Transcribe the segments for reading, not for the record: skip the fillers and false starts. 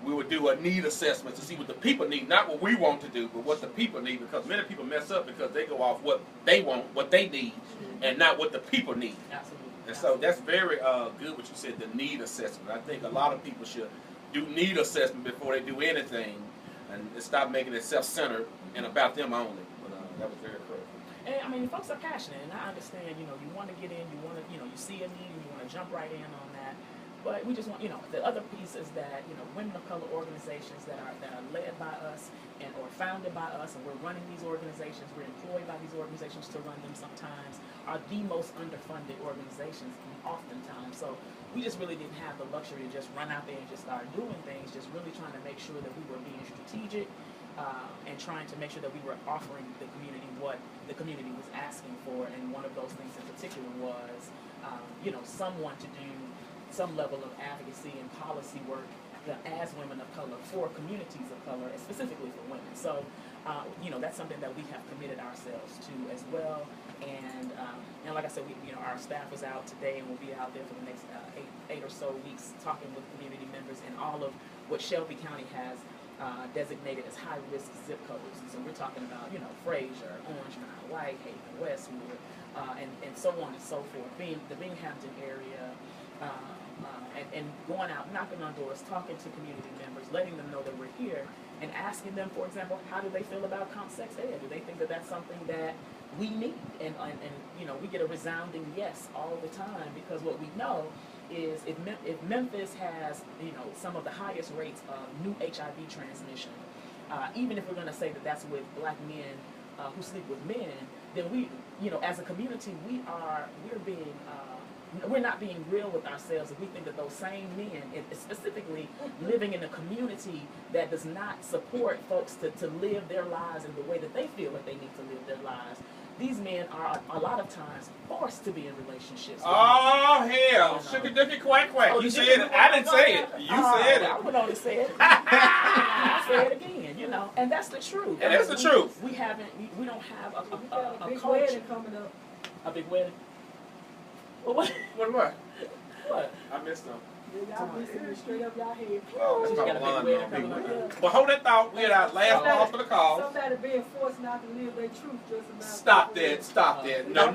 we would do a need assessment to see what the people need, not what we want to do, but what the people need, because many people mess up because they go off what they want, what they need, and not what the people need. Absolutely. And so that's very good what you said, the need assessment. I think a lot of people should do need assessment before they do anything, and stop making it self-centered and about them only. But that was very critical. And I mean, folks are passionate, and I understand, you want to get in, you want to, you see a need, and you want to jump right in on that. But we just want, the other piece is that, women of color organizations that are led by us or founded by us, and we're running these organizations, we're employed by these organizations to run them sometimes, are the most underfunded organizations oftentimes. So we just really didn't have the luxury to just run out there and just start doing things, just really trying to make sure that we were being strategic and trying to make sure that we were offering the community what the community was asking for. And one of those things in particular was, someone to do some level of advocacy and policy work as women of color for communities of color, and specifically for women. So, that's something that we have committed ourselves to as well. And like I said, our staff is out today, and we'll be out there for the next eight or so weeks talking with community members in all of what Shelby County has designated as high-risk zip codes. And so we're talking about, Fraser, Orange Mound, Whitehaven, Westwood, and so on and so forth. The Binghamton area. And going out, knocking on doors, talking to community members, letting them know that we're here, and asking them, for example, how do they feel about comp sex ed? Do they think that that's something that we need? And we get a resounding yes all the time, because what we know is if Memphis has, some of the highest rates of new HIV transmission, even if we're going to say that that's with black men who sleep with men, then we, as a community, we're not being real with ourselves if we think that those same men, specifically living in a community that does not support folks to live their lives in the way that they feel that they need to live their lives, these men are a lot of times forced to be in relationships. Oh, hell. Sugar ducky quack quack. You said it. I didn't say it. You said it. I went on to say it. I say it again, and that's the truth. And that's the truth. We don't have a big culture. wedding coming up. A big wedding? What? What? I missed them. Y'all be sitting straight up y'all head. Oh, that's got my a big one. wedding coming up. Well, hold that thought. We had our last call for the call. Somebody being forced not to live their truth just about. Stop that. No.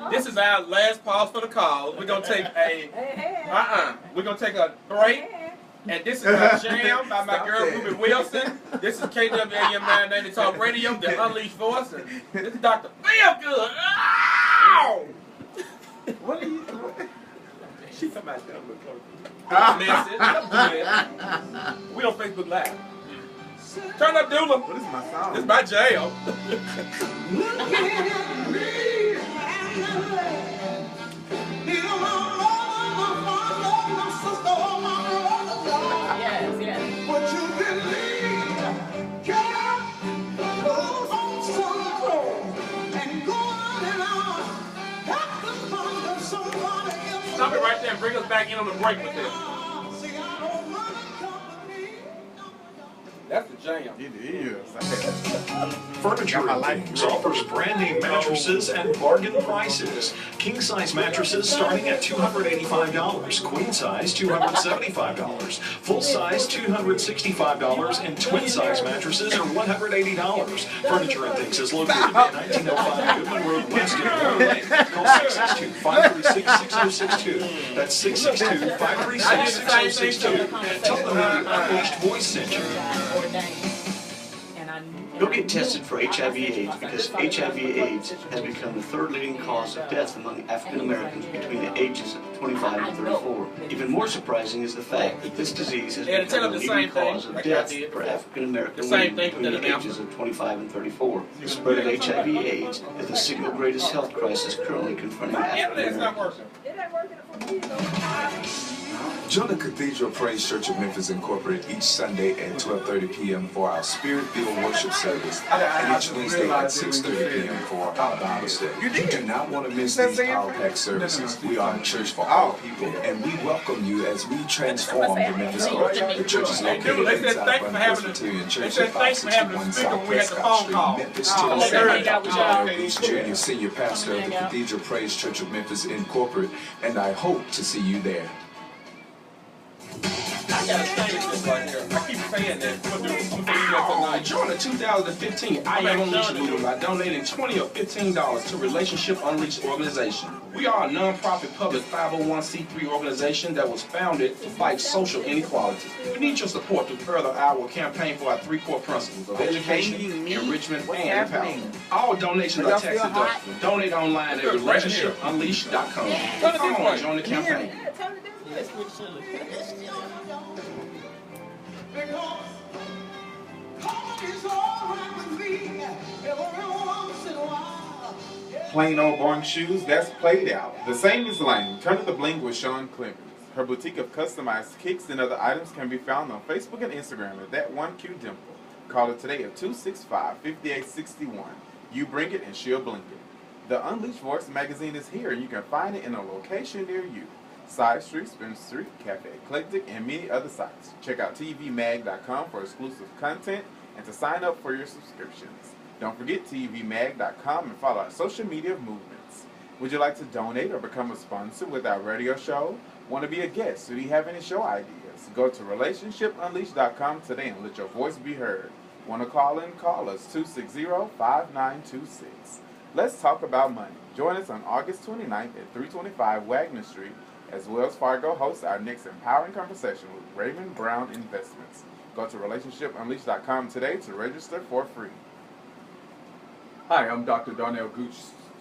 This is our last pause for the call. We're going to take We're going to take a break. And this is a jam by my girl Ruby Wilson. This is KWAM 990 Talk Radio, the Unleashed Voice. And this is Dr. Feelgood. Ow! What are you doing? She talking about that. We on Facebook Live. Turn up, Doula. What is my song? This is my jam. Yes. What you believe, get up, hold on some and go on and on. Have to find somebody else. Stop it right there and bring us back in on the break with this. See, I don't want company. That's the jam. It is. Furniture and Things offers brand name mattresses and bargain prices. King size mattresses starting at $285, queen size $275, full size $265, and twin size mattresses are $180. Furniture and Things is located at 1905 Goodman Road West in Warren Lake. Call 662-536-6062. That's 662-536-6062. And tell them the Unleashed Voice sent you. Go get tested for HIV/AIDS because HIV/AIDS has become the third leading cause of death among African Americans between the ages of 25 and 34. Even more surprising is the fact that this disease has become the leading cause of death for African American women between the ages of 25 and 34. The spread of HIV/AIDS is the single greatest health crisis currently confronting African Americans. It ain't working for me though. Join the Cathedral Praise Church of Memphis Incorporated each Sunday at 12:30 p.m. for our Spirit-filled worship service, and each Wednesday at 6:30 p.m. for our Bible study. You do not want to miss these power-packed services. We are a church for all people, and we welcome you as we transform the Memphis culture. The church is located in South Presbyterian Church at 561 South Prescott Street, Memphis, Tennessee. Dr. Bruce Jr., Senior Pastor of the Cathedral Praise Church of Memphis Incorporated, and I hope to see you there. gotta change this right here. I keep saying that. I'm gonna do that tonight. Join the 2015 I Am Unleashed movement by donating $20 or $15 to Relationship Unleashed organization. We are a non-profit public 501c3 organization that was founded to fight social inequality. We need your support to further our campaign for our 3 core principles of education, enrichment, and empowerment. All donations are tax deductible. Donate online at relationshipunleashed.com. Come on, join the campaign. Plain old boring shoes, that's played out. The same is lame. Turn to the bling with Sean Clemens. Her boutique of customized kicks and other items can be found on Facebook and Instagram at that one Q Dimple. Call her today at 265-5861. You bring it and she'll blink it. The Unleashed Voice magazine is here and you can find it in a location near you. Side Street, Spencer Street, Cafe Eclectic, and many other sites. Check out tvmag.com for exclusive content and to sign up for your subscriptions. Don't forget tvmag.com and follow our social media movements. Would you like to donate or become a sponsor with our radio show? Want to be a guest? Do you have any show ideas? Go to relationshipunleashed.com today and let your voice be heard. Want to call in? Call us 260-5926. Let's talk about money. Join us on August 29th at 325 Wagner Street as Wells Fargo hosts our next empowering conversation with Raymond Brown Investments. Go to relationshipunleashed.com today to register for free. Hi, I'm Dr. Darnell Gooch,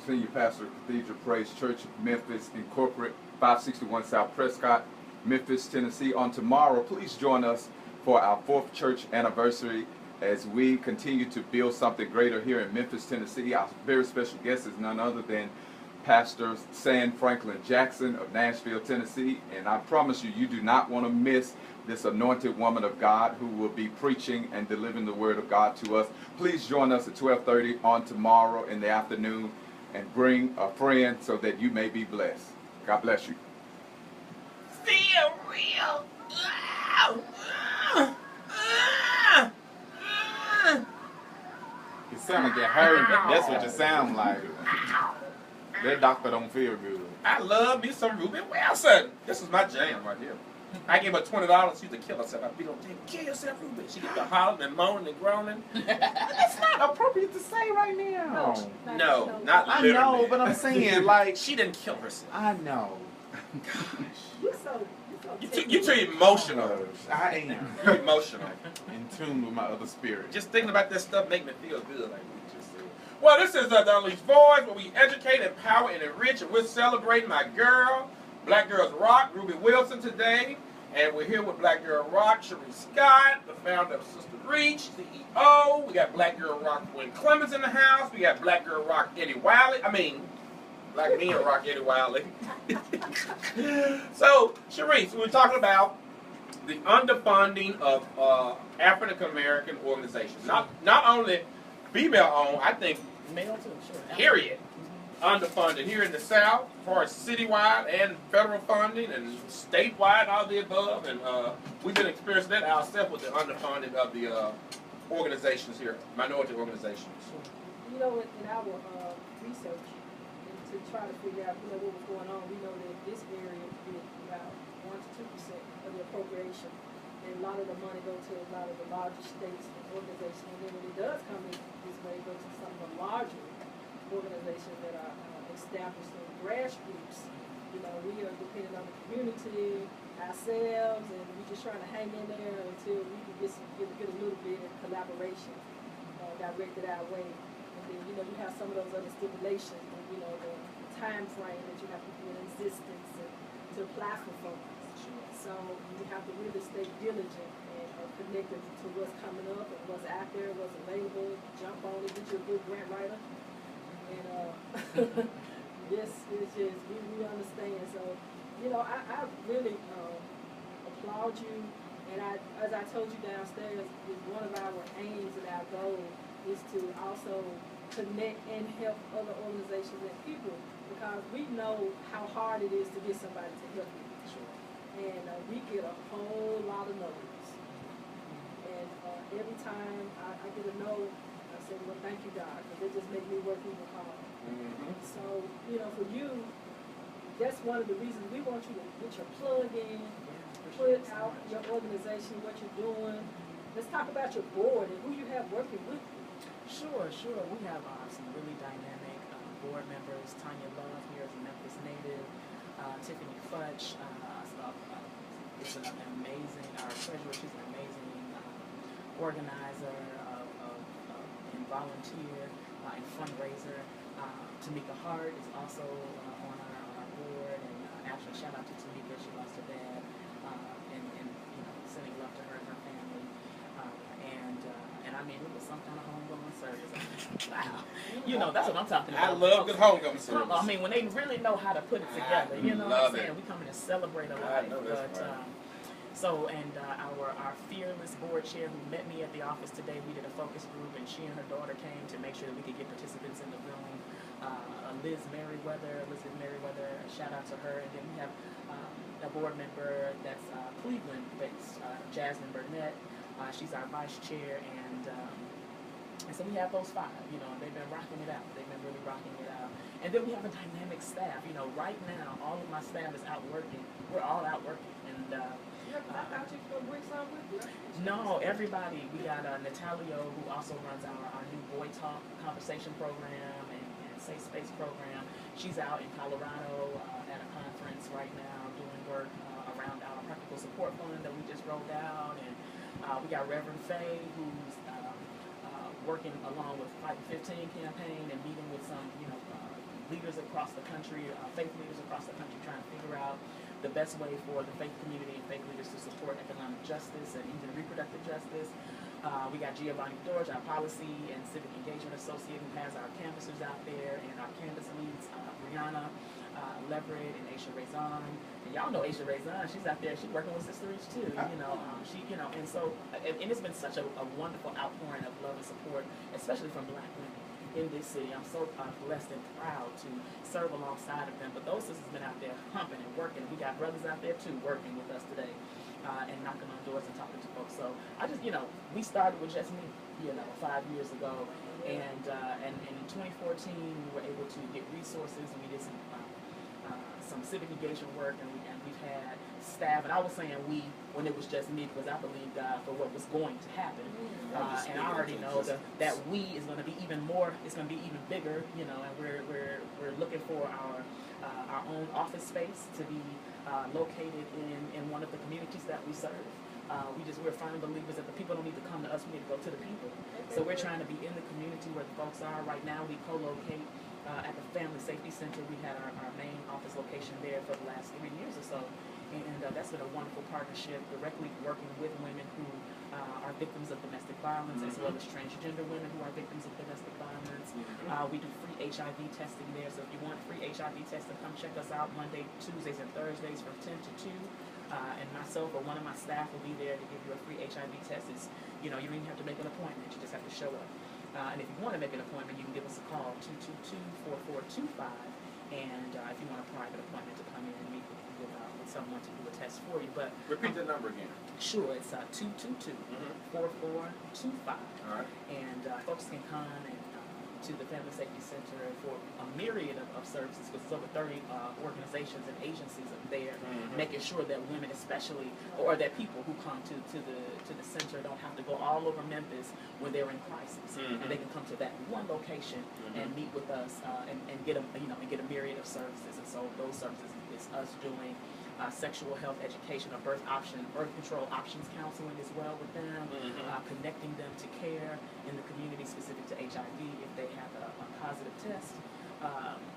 Senior Pastor of Cathedral Praise Church of Memphis, Incorporated, 561 South Prescott, Memphis, Tennessee. On tomorrow, please join us for our 4th church anniversary as we continue to build something greater here in Memphis, Tennessee. Our very special guest is none other than Pastor San Franklin Jackson of Nashville, Tennessee. And I promise you, you do not want to miss this anointed woman of God who will be preaching and delivering the word of God to us. Please join us at 12:30 on tomorrow in the afternoon and bring a friend so that you may be blessed. God bless you. Feel real. You sound like you're hurting. That's what you sound like. That doctor don't feel good. I love me some Ruby Wilson. This is my jam right here. I gave her $20. She used to kill herself. I'd be like, kill yourself, Ruby. She get to hollering and moaning and groaning. That's not appropriate to say right now. No, not I literally. know, but I'm saying, like... She didn't kill herself. I know. You're so You're too emotional. I am. You're emotional. In tune with my other spirit. Just thinking about this stuff make me feel good, like we just said. Well, this is the Unleashed Voice, where we educate, empower, and enrich, and we're celebrating my girl, Black Girls Rock, Ruby Wilson today. And we're here with Black Girl Rock, Cherisse Scott, the founder of SisterReach CEO. We got Black Girl Rock Gwen Clemens in the house. We got Black Girl Rock Eddie Wiley. Black Men Rock Eddie Wiley. So, Cherisse, we're talking about the underfunding of African American organizations. Not only female-owned, I think, Male too, sure. period. Underfunded here in the South, as far as citywide and federal funding and statewide, all the above. And we've been experiencing that ourselves with the underfunding of the organizations here, minority organizations. You know, in our research, and to try to figure out, what was going on, we know that this area did about 1 to 2% of the appropriation, and a lot of the money goes to a lot of the larger states and organizations. And then when it does come in this way, it goes to some of the larger organizations that are established in grassroots. We are dependent on the community, ourselves, and we're just trying to hang in there until we can get a little bit of collaboration directed our way. And then, we have some of those other stipulations, and, the time frame that you have to be in existence and to apply for funds. So you have to really stay diligent and connected to what's coming up and what's out there, what's available. Jump on it, get you a good grant writer. And yes, it's just, we understand. So, I really applaud you. And as I told you downstairs, is one of our aims and our goal is to also connect and help other organizations and people, because we know how hard it is to get somebody to help you. And we get a whole lot of no's. And every time I get a no, I say, well, thank you, God, because it just makes me work even harder. So, for you, that's one of the reasons we want you to get your plug in, put out your organization, what you're doing. Let's talk about your board and who you have working with you. Sure. We have some really dynamic board members. Tanya Love here is a Memphis native. Tiffany Futch is an amazing, our treasurer, she's an amazing organizer and volunteer and fundraiser. Tamika Hart is also on our board, and actually shout out to Tamika, she lost her dad, and sending love to her and her family. And I mean, it was some kind of homegoing service. Wow. That's what I'm talking about. I love good homegoing service. I mean, when they really know how to put it together, you know what I'm saying? We come in and celebrate a life. Our fearless board chair who met me at the office today, we did a focus group, and she and her daughter came to make sure that we could get participants in the room. Elizabeth Merriweather, shout out to her. And then we have a board member that's Cleveland-based, Jasmine Burnett. She's our vice chair, and so we have those 5, and they've been rocking it out. They've been really rocking it out. And then we have a dynamic staff. Right now, all of my staff is out working. We're all out working. And I thought you could bring some with you. no, everybody. We got Natalio, who also runs our new Boy Talk conversation program and Safe Space program. She's out in Colorado at a conference right now doing work around our practical support fund that we just rolled out. And we got Reverend Faye, who's working along with Fight 15 campaign and meeting with some, leaders across the country, faith leaders across the country, trying to figure out the best way for the faith community and faith leaders to support economic justice and even reproductive justice. We got Giovanni Dorj, our policy and civic engagement associate, who has our canvassers out there, and our canvas leads, Brianna Leverett and Aisha Razan. And y'all know Aisha Razan, she's out there, she's working with SisterReach too, and so, and it's been such a wonderful outpouring of love and support, especially from Black women in this city. I'm so blessed and proud to serve alongside of them. But those sisters have been out there humping and working. We got brothers out there too working with us today and knocking on doors and talking to folks. So I just, we started with just me, 5 years ago. And in 2014, we were able to get resources, and we did some civic engagement work, and we've had staff, and I was saying we when it was just me, because I believe God for what was going to happen, and I already know that we is going to be even more, it's going to be even bigger, and we're looking for our own office space to be located in one of the communities that we serve. We're firm believers that the people don't need to come to us, we need to go to the people. So we're trying to be in the community where the folks are. Right now we co-locate at the Family Safety Center. We had our main office location there for the last 3 years or so. And that's been a wonderful partnership, directly working with women who are victims of domestic violence, as well as transgender women who are victims of domestic violence. We do free HIV testing there, so if you want free HIV testing, come check us out Monday, Tuesdays, and Thursdays from 10 to 2. And myself or one of my staff will be there to give you a free HIV test. You don't even have to make an appointment, you just have to show up. And if you want to make an appointment, you can give us a call, 222-4425. And if you want a private appointment to come in and meet with someone to do a test for you. But repeat the number again. Sure, it's 222-4425. All right. And folks can come and to the Family Safety Center for a myriad of services, because there's over 30 organizations and agencies up there, making sure that women, especially, or that people who come to the center don't have to go all over Memphis when they're in crisis, and they can come to that one location and meet with us and get a myriad of services. And so those services is us doing sexual health education, or birth control options counseling as well with them, connecting them to care in the community specific to HIV if they have a positive test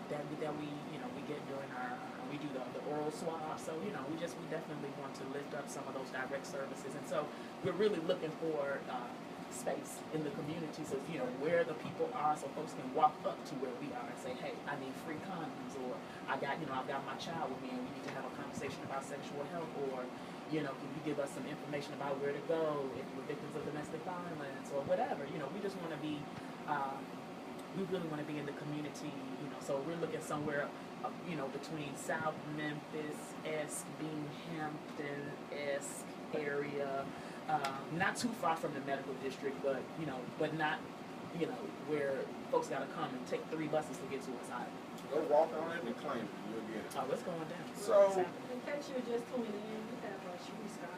that we get during we do the oral swab. So we definitely want to lift up some of those direct services, and so we're really looking for space in the community, so where the people are, so folks can walk up to where we are and say, hey, I need free condoms, or I've got my child with me and we need to have a conversation about sexual health, or can you give us some information about where to go if we're victims of domestic violence or whatever. We just want to be we really want to be in the community, so we're looking somewhere between South Memphis-esque, Binghamton-esque area. Not too far from the medical district, but not where folks gotta come and take 3 buses to get to us either. Go walk on it and claim it. You'll get it. Oh, what's going down? So, in case you're just tuning in, we have Cherisse Scott.